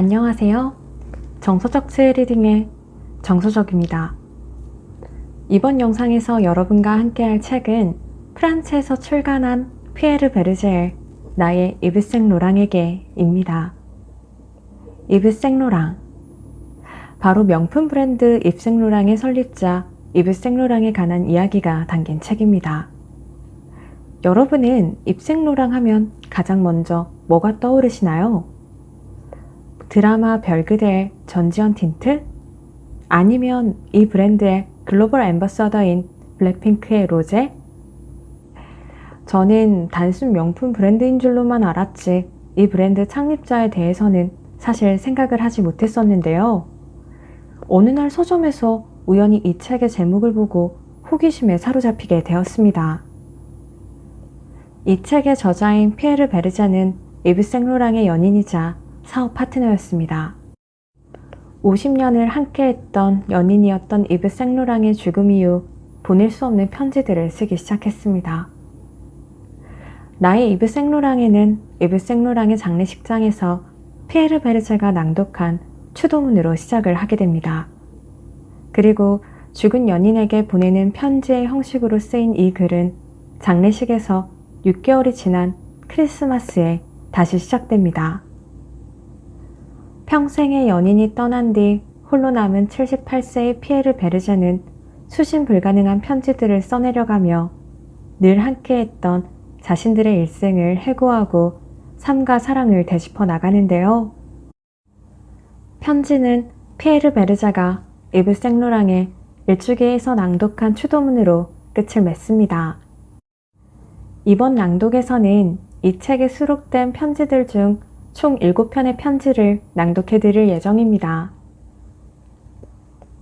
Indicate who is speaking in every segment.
Speaker 1: 안녕하세요. 정서적 트레이딩의 정서적입니다. 이번 영상에서 여러분과 함께할 책은 프란스에서 출간한 피에르 베르제의 나의 이브 생로랑에게 입니다. 이브 생로랑, 바로 명품 브랜드 이브 생로랑의 설립자 이브 생로랑에 관한 이야기가 담긴 책입니다. 여러분은 이브 생로랑 하면 가장 먼저 뭐가 떠오르시나요? 드라마 별그대의 전지현 틴트? 아니면 이 브랜드의 글로벌 앰버서더인 블랙핑크의 로제? 저는 단순 명품 브랜드인 줄로만 알았지 이 브랜드 창립자에 대해서는 사실 생각을 하지 못했었는데요. 어느 날 서점에서 우연히 이 책의 제목을 보고 호기심에 사로잡히게 되었습니다. 이 책의 저자인 피에르 베르제는 이브 생로랑의 연인이자 사업 파트너였습니다. 50년을 함께했던 연인이었던 이브 생로랑의 죽음 이후 보낼 수 없는 편지들을 쓰기 시작했습니다. 나의 이브 생로랑에는 이브 생로랑의 장례식장에서 피에르 베르제가 낭독한 추도문으로 시작을 하게 됩니다. 그리고 죽은 연인에게 보내는 편지의 형식으로 쓰인 이 글은 장례식에서 6개월이 지난 크리스마스에 다시 시작됩니다. 평생의 연인이 떠난 뒤 홀로 남은 78세의 피에르 베르제는 수신 불가능한 편지들을 써내려가며 늘 함께했던 자신들의 일생을 해고하고 삶과 사랑을 되짚어 나가는데요. 편지는 피에르 베르제가 이브 생로랑의 일주기에서 낭독한 추도문으로 끝을 맺습니다. 이번 낭독에서는 이 책에 수록된 편지들 중 총 7편의 편지를 낭독해드릴 예정입니다.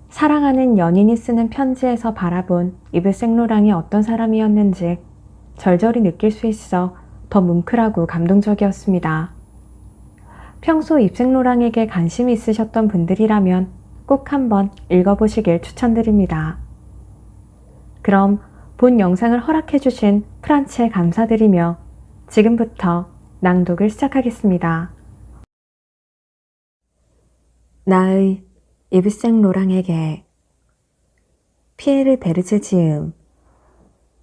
Speaker 1: 사랑하는 연인이 쓰는 편지에서 바라본 이브 생로랑이 어떤 사람이었는지 절절히 느낄 수 있어 더 뭉클하고 감동적이었습니다. 평소 이브 생로랑에게 관심이 있으셨던 분들이라면 꼭 한번 읽어보시길 추천드립니다. 그럼 본 영상을 허락해주신 프란츠에 감사드리며 지금부터 낭독을 시작하겠습니다. 나의 이브 생로랑에게. 피에르 베르제 지음,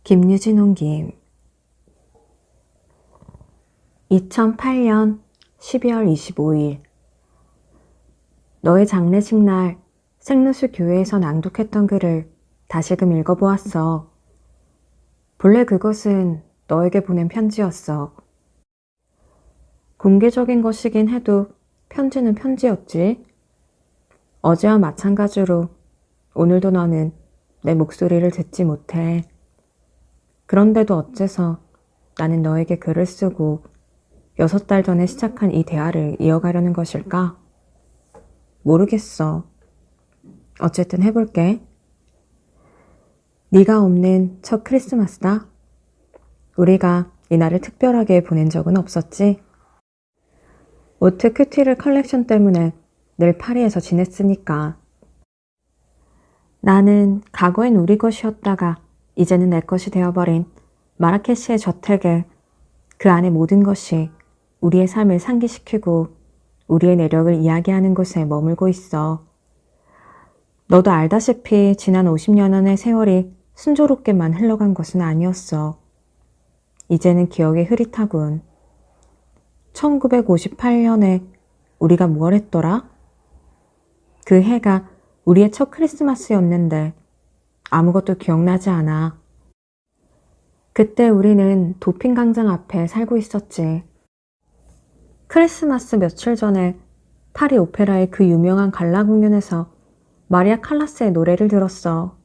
Speaker 1: 김유진 옮김. 2008년 12월 25일. 너의 장례식 날 생루스 교회에서 낭독했던 글을 다시금 읽어보았어. 본래 그것은 너에게 보낸 편지였어. 공개적인 것이긴 해도 편지는 편지였지. 어제와 마찬가지로 오늘도 너는 내 목소리를 듣지 못해. 그런데도 어째서 나는 너에게 글을 쓰고 6달 전에 시작한 이 대화를 이어가려는 것일까? 모르겠어. 어쨌든 해볼게. 네가 없는 첫 크리스마스다. 우리가 이날을 특별하게 보낸 적은 없었지. 오트 큐티르 컬렉션 때문에 늘 파리에서 지냈으니까. 나는 과거엔 우리 것이었다가 이제는 내 것이 되어버린 마라케시의 저택을, 그 안의 모든 것이 우리의 삶을 상기시키고 우리의 내력을 이야기하는 곳에 머물고 있어. 너도 알다시피 지난 50년의 세월이 순조롭게만 흘러간 것은 아니었어. 이제는 기억이 흐릿하군. 1958년에 우리가 뭘 했더라? 그 해가 우리의 첫 크리스마스였는데 아무것도 기억나지 않아. 그때 우리는 도핑 광장 앞에 살고 있었지. 크리스마스 며칠 전에 파리 오페라의 그 유명한 갈라 공연에서 마리아 칼라스의 노래를 들었어.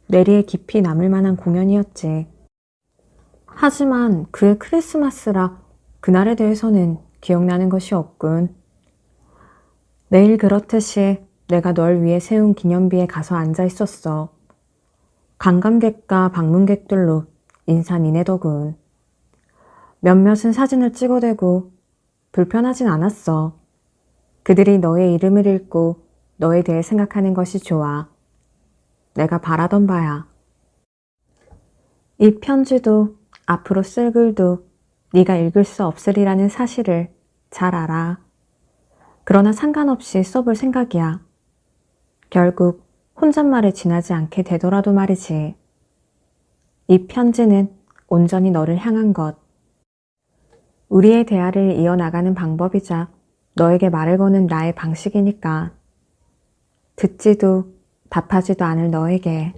Speaker 1: 뇌리에 깊이 남을 만한 공연이었지. 하지만 그의 크리스마스라 그날에 대해서는 기억나는 것이 없군. 매일 그렇듯이 내가 널 위해 세운 기념비에 가서 앉아 있었어. 관광객과 방문객들로 인산인해더군. 몇몇은 사진을 찍어대고 불편하진 않았어. 그들이 너의 이름을 읽고 너에 대해 생각하는 것이 좋아. 내가 바라던 바야. 이 편지도 앞으로 쓸 글도 네가 읽을 수 없으리라는 사실을 잘 알아. 그러나 상관없이 써볼 생각이야. 결국 혼잣말에 지나지 않게 되더라도 말이지. 이 편지는 온전히 너를 향한 것. 우리의 대화를 이어나가는 방법이자 너에게 말을 거는 나의 방식이니까. 듣지도 답하지도 않을 너에게.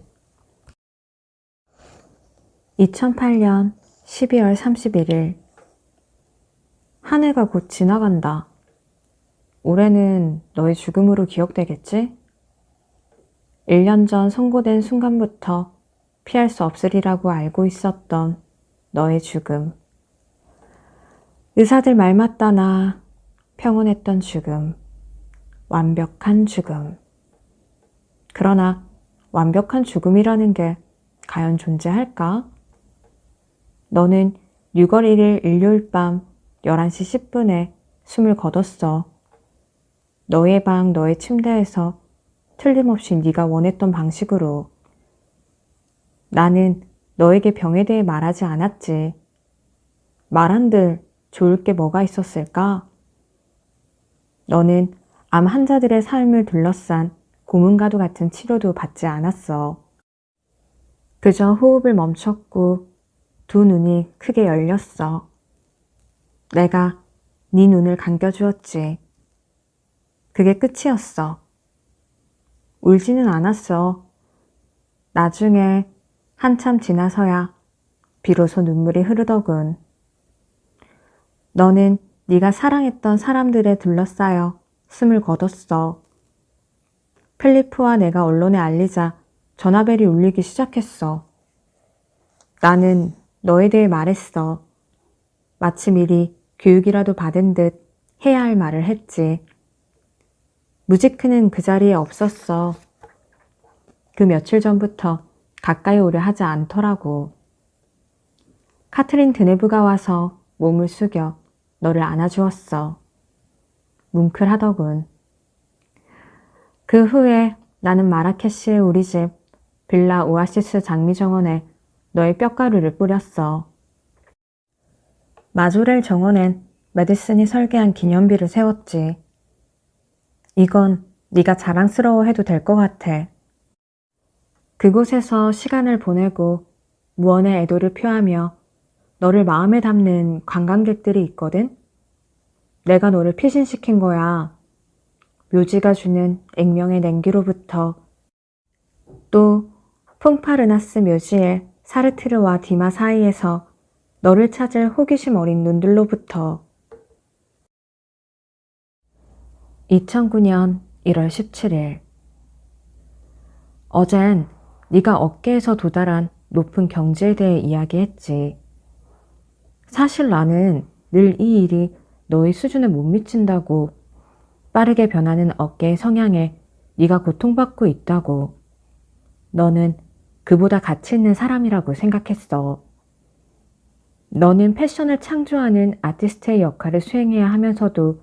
Speaker 1: 2008년 12월 31일. 한 해가 곧 지나간다. 올해는 너의 죽음으로 기억되겠지? 1년 전 선고된 순간부터 피할 수 없으리라고 알고 있었던 너의 죽음. 의사들 말 맞다나 평온했던 죽음. 완벽한 죽음. 그러나 완벽한 죽음이라는 게 과연 존재할까? 너는 6월 1일 일요일 밤 11시 10분에 숨을 거뒀어. 너의 방, 너의 침대에서 틀림없이 네가 원했던 방식으로. 나는 너에게 병에 대해 말하지 않았지. 말한들 좋을 게 뭐가 있었을까? 너는 암 환자들의 삶을 둘러싼 고문과도 같은 치료도 받지 않았어. 그저 호흡을 멈췄고 두 눈이 크게 열렸어. 내가 네 눈을 감겨주었지. 그게 끝이었어. 울지는 않았어. 나중에 한참 지나서야 비로소 눈물이 흐르더군. 너는 네가 사랑했던 사람들에 둘러싸여 숨을 거뒀어. 필리프와 내가 언론에 알리자 전화벨이 울리기 시작했어. 나는 너에 대해 말했어. 마치 미리 교육이라도 받은 듯 해야 할 말을 했지. 무지크는 그 자리에 없었어. 그 며칠 전부터 가까이 오려 하지 않더라고. 카트린 드네브가 와서 몸을 숙여 너를 안아주었어. 뭉클하더군. 그 후에 나는 마라케시의 우리 집 빌라 오아시스 장미정원에 너의 뼈가루를 뿌렸어. 마조렐 정원엔 메디슨이 설계한 기념비를 세웠지. 이건 네가 자랑스러워해도 될 것 같아. 그곳에서 시간을 보내고 무언의 애도를 표하며 너를 마음에 담는 관광객들이 있거든? 내가 너를 피신시킨 거야. 묘지가 주는 액명의 냉기로부터 또 퐁파르나스 묘지의 사르트르와 디마 사이에서 너를 찾을 호기심 어린 눈들로부터. 2009년 1월 17일. 어젠 네가 어깨에서 도달한 높은 경지에 대해 이야기했지. 사실 나는 늘 이 일이 너의 수준에 못 미친다고, 빠르게 변하는 어깨의 성향에 네가 고통받고 있다고, 너는 그보다 가치 있는 사람이라고 생각했어. 너는 패션을 창조하는 아티스트의 역할을 수행해야 하면서도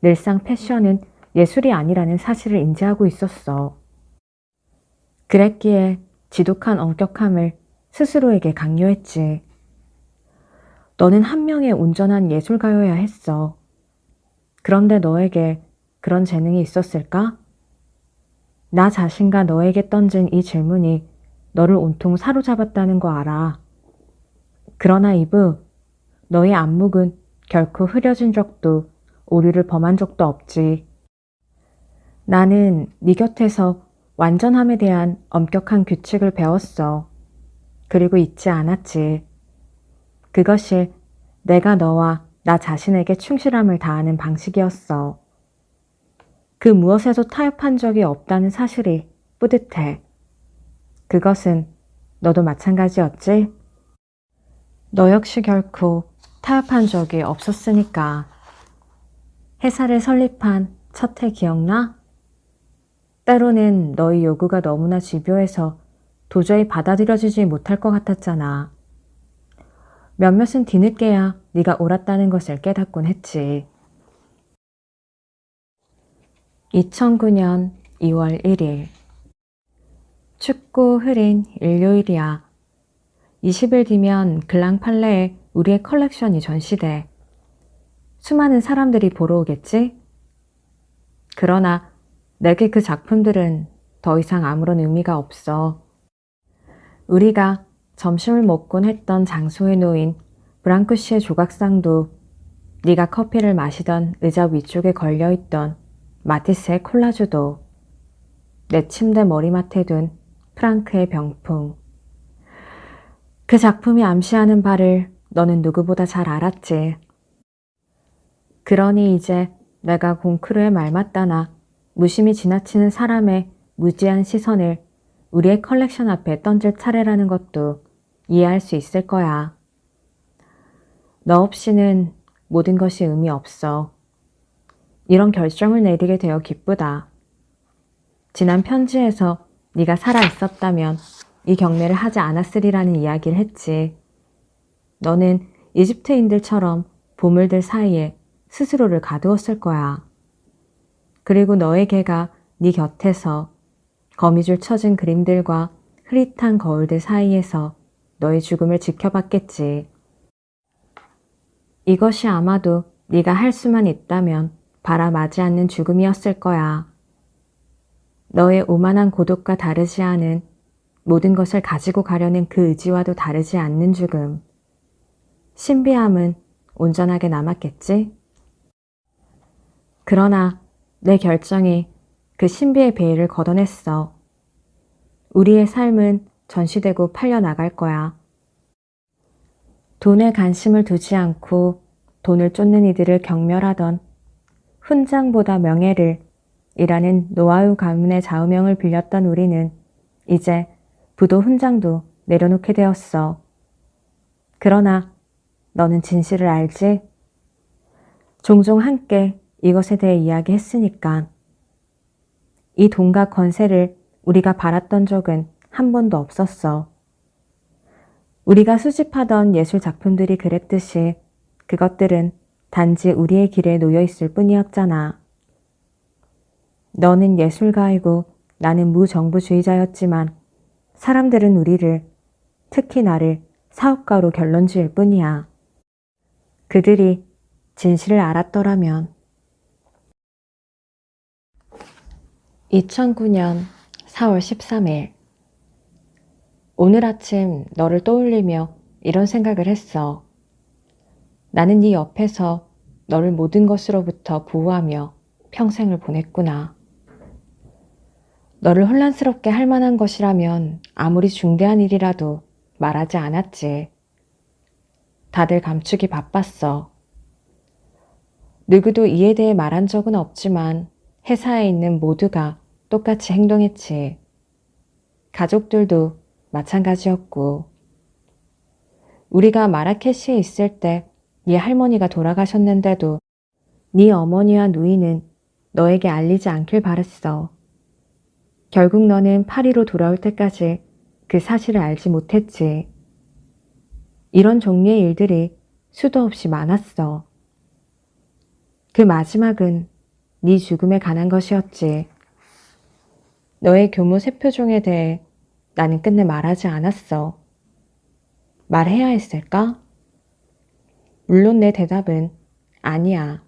Speaker 1: 늘상 패션은 예술이 아니라는 사실을 인지하고 있었어. 그랬기에 지독한 엄격함을 스스로에게 강요했지. 너는 한 명의 온전한 예술가여야 했어. 그런데 너에게 그런 재능이 있었을까? 나 자신과 너에게 던진 이 질문이 너를 온통 사로잡았다는 거 알아. 그러나 이브, 너의 안목은 결코 흐려진 적도 오류를 범한 적도 없지. 나는 네 곁에서 완전함에 대한 엄격한 규칙을 배웠어. 그리고 잊지 않았지. 그것이 내가 너와 나 자신에게 충실함을 다하는 방식이었어. 그 무엇에도 타협한 적이 없다는 사실이 뿌듯해. 그것은 너도 마찬가지였지? 너 역시 결코 타협한 적이 없었으니까. 회사를 설립한 첫 해 기억나? 때로는 너의 요구가 너무나 집요해서 도저히 받아들여지지 못할 것 같았잖아. 몇몇은 뒤늦게야 네가 옳았다는 것을 깨닫곤 했지. 2009년 2월 1일. 춥고 흐린 일요일이야. 20일 뒤면 글랑팔레에 우리의 컬렉션이 전시돼. 수많은 사람들이 보러 오겠지? 그러나 내게 그 작품들은 더 이상 아무런 의미가 없어. 우리가 점심을 먹곤 했던 장소에 놓인 브랑크시의 조각상도, 네가 커피를 마시던 의자 위쪽에 걸려있던 마티스의 콜라주도, 내 침대 머리맡에 둔 프랑크의 병풍. 그 작품이 암시하는 바를 너는 누구보다 잘 알았지. 그러니 이제 내가 공크루의 말맞다나 무심히 지나치는 사람의 무지한 시선을 우리의 컬렉션 앞에 던질 차례라는 것도 이해할 수 있을 거야. 너 없이는 모든 것이 의미 없어. 이런 결정을 내리게 되어 기쁘다. 지난 편지에서 네가 살아있었다면 이 경매를 하지 않았으리라는 이야기를 했지. 너는 이집트인들처럼 보물들 사이에 스스로를 가두었을 거야. 그리고 너의 개가 네 곁에서 거미줄 쳐진 그림들과 흐릿한 거울들 사이에서 너의 죽음을 지켜봤겠지. 이것이 아마도 네가 할 수만 있다면 바라마지 않는 죽음이었을 거야. 너의 오만한 고독과 다르지 않은, 모든 것을 가지고 가려는 그 의지와도 다르지 않는 죽음. 신비함은 온전하게 남았겠지? 그러나 내 결정이 그 신비의 베일을 걷어냈어. 우리의 삶은 전시되고 팔려나갈 거야. 돈에 관심을 두지 않고 돈을 쫓는 이들을 경멸하던 훈장보다 명예를 이라는 노아우 가문의 좌우명을 빌렸던 우리는 이제 부도 훈장도 내려놓게 되었어. 그러나 너는 진실을 알지? 종종 함께 이것에 대해 이야기했으니까. 이 돈과 권세를 우리가 바랐던 적은 한 번도 없었어. 우리가 수집하던 예술 작품들이 그랬듯이 그것들은 단지 우리의 길에 놓여 있을 뿐이었잖아. 너는 예술가이고 나는 무정부주의자였지만 사람들은 우리를, 특히 나를 사업가로 결론 지을 뿐이야. 그들이 진실을 알았더라면. 2009년 4월 13일. 오늘 아침 너를 떠올리며 이런 생각을 했어. 나는 네 옆에서 너를 모든 것으로부터 보호하며 평생을 보냈구나. 너를 혼란스럽게 할 만한 것이라면 아무리 중대한 일이라도 말하지 않았지. 다들 감추기 바빴어. 누구도 이에 대해 말한 적은 없지만 회사에 있는 모두가 똑같이 행동했지. 가족들도 마찬가지였고. 우리가 마라케시에 있을 때 네 할머니가 돌아가셨는데도 네 어머니와 누이는 너에게 알리지 않길 바랬어. 결국 너는 파리로 돌아올 때까지 그 사실을 알지 못했지. 이런 종류의 일들이 수도 없이 많았어. 그 마지막은 네 죽음에 관한 것이었지. 너의 교무 세표종에 대해 나는 끝내 말하지 않았어. 말해야 했을까? 물론 내 대답은 아니야.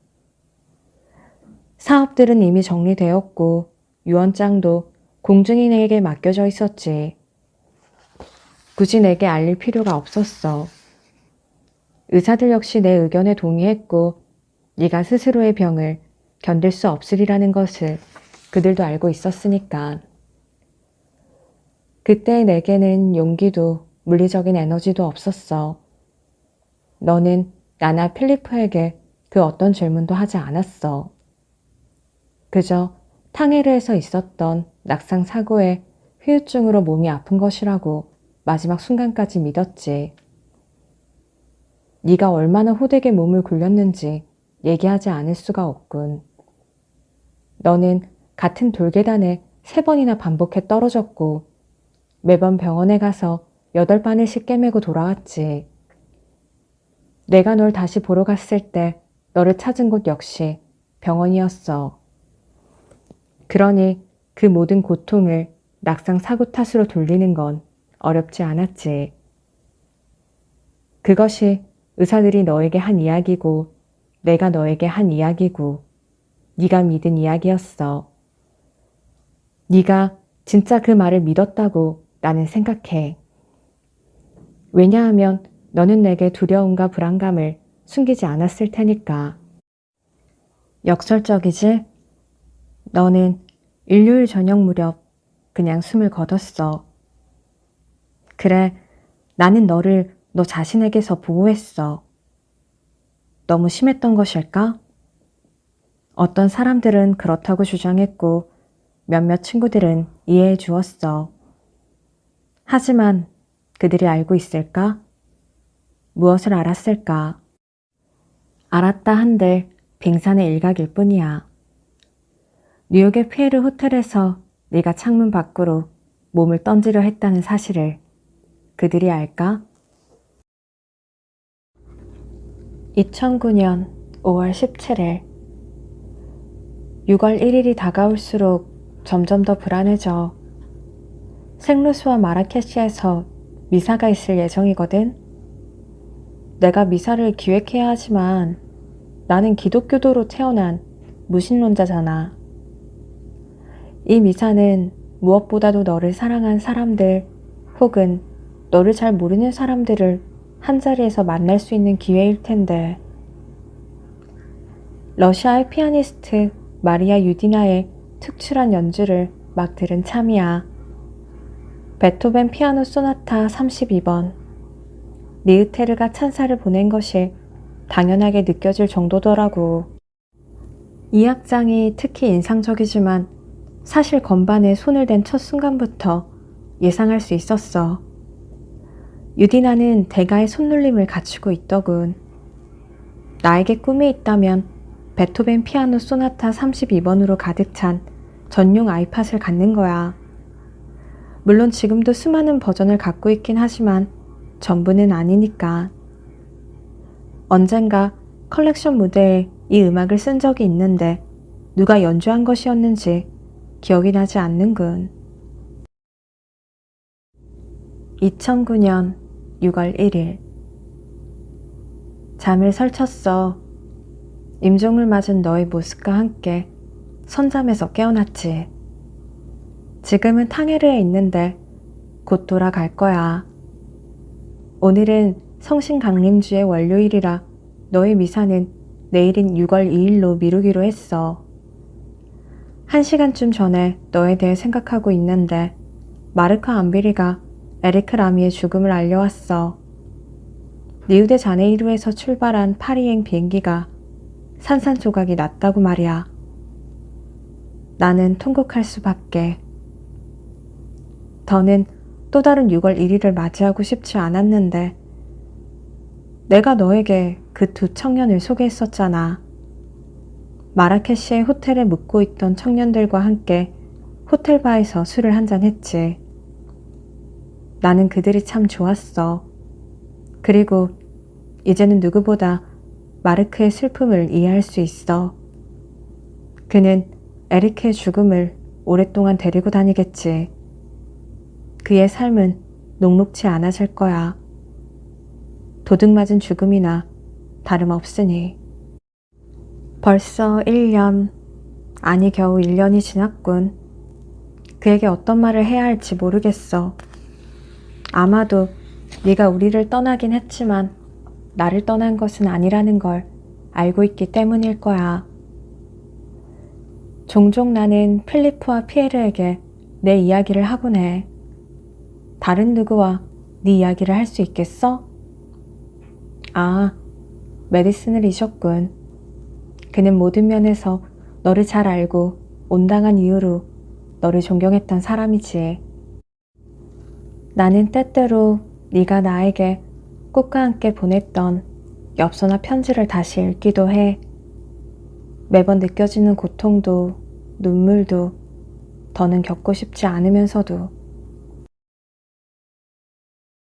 Speaker 1: 사업들은 이미 정리되었고 유언장도 공증인에게 맡겨져 있었지. 굳이 내게 알릴 필요가 없었어. 의사들 역시 내 의견에 동의했고 네가 스스로의 병을 견딜 수 없으리라는 것을 그들도 알고 있었으니까. 그때 내게는 용기도 물리적인 에너지도 없었어. 너는 나나 필리프에게 그 어떤 질문도 하지 않았어. 그저 탕헤르에서 있었던 낙상 사고에 후유증으로 몸이 아픈 것이라고 마지막 순간까지 믿었지. 네가 얼마나 호되게 몸을 굴렸는지 얘기하지 않을 수가 없군. 너는 같은 돌계단에 3번이나 반복해 떨어졌고 매번 병원에 가서 8바늘씩 꿰매고 돌아왔지. 내가 널 다시 보러 갔을 때 너를 찾은 곳 역시 병원이었어. 그러니 그 모든 고통을 낙상 사고 탓으로 돌리는 건 어렵지 않았지. 그것이 의사들이 너에게 한 이야기고 내가 너에게 한 이야기고 네가 믿은 이야기였어. 네가 진짜 그 말을 믿었다고 나는 생각해. 왜냐하면 너는 내게 두려움과 불안감을 숨기지 않았을 테니까. 역설적이지? 너는 일요일 저녁 무렵 그냥 숨을 거뒀어. 그래, 나는 너를 너 자신에게서 보호했어. 너무 심했던 것일까? 어떤 사람들은 그렇다고 주장했고 몇몇 친구들은 이해해 주었어. 하지만 그들이 알고 있을까? 무엇을 알았을까? 알았다 한들 빙산의 일각일 뿐이야. 뉴욕의 피에르 호텔에서 네가 창문 밖으로 몸을 던지려 했다는 사실을 그들이 알까? 2009년 5월 17일 6월 1일이 다가올수록 점점 더 불안해져. 생루스와 마라케시에서 미사가 있을 예정이거든. 내가 미사를 기획해야 하지만 나는 기독교도로 태어난 무신론자잖아. 이 미사는 무엇보다도 너를 사랑한 사람들 혹은 너를 잘 모르는 사람들을 한자리에서 만날 수 있는 기회일 텐데. 러시아의 피아니스트 마리아 유디나의 특출한 연주를 막 들은 참이야. 베토벤 피아노 소나타 32번. 리으테르가 찬사를 보낸 것이 당연하게 느껴질 정도더라고. 이 악장이 특히 인상적이지만 사실 건반에 손을 댄 첫 순간부터 예상할 수 있었어. 유디나는 대가의 손놀림을 갖추고 있더군. 나에게 꿈이 있다면 베토벤 피아노 소나타 32번으로 가득 찬 전용 아이팟을 갖는 거야. 물론 지금도 수많은 버전을 갖고 있긴 하지만 전부는 아니니까. 언젠가 컬렉션 무대에 이 음악을 쓴 적이 있는데 누가 연주한 것이었는지 기억이 나지 않는군. 2009년 6월 1일 잠을 설쳤어. 임종을 맞은 너의 모습과 함께 선잠에서 깨어났지. 지금은 탕헤르에 있는데 곧 돌아갈 거야. 오늘은 성신강림주의 월요일이라 너의 미사는 내일인 6월 2일로 미루기로 했어. 1시간쯤 전에 너에 대해 생각하고 있는데 마르크 암비리가 에리크 라미의 죽음을 알려왔어. 리우데 자네이루에서 출발한 파리행 비행기가 산산조각이 났다고 말이야. 나는 통곡할 수밖에. 더는 또 다른 6월 1일을 맞이하고 싶지 않았는데 내가 너에게 그 두 청년을 소개했었잖아. 마라케시의 호텔에 묵고 있던 청년들과 함께 호텔바에서 술을 한잔 했지. 나는 그들이 참 좋았어. 그리고 이제는 누구보다 마르크의 슬픔을 이해할 수 있어. 그는 에리크의 죽음을 오랫동안 데리고 다니겠지. 그의 삶은 녹록치 않아질 거야. 도둑맞은 죽음이나 다름없으니. 벌써 1년, 아니 겨우 1년이 지났군. 그에게 어떤 말을 해야 할지 모르겠어. 아마도 네가 우리를 떠나긴 했지만 나를 떠난 것은 아니라는 걸 알고 있기 때문일 거야. 종종 나는 필리프와 피에르에게 내 이야기를 하곤 해. 다른 누구와 네 이야기를 할 수 있겠어? 아, 메디슨을 잊었군. 그는 모든 면에서 너를 잘 알고 온당한 이유로 너를 존경했던 사람이지. 나는 때때로 네가 나에게 꽃과 함께 보냈던 엽서나 편지를 다시 읽기도 해. 매번 느껴지는 고통도 눈물도 더는 겪고 싶지 않으면서도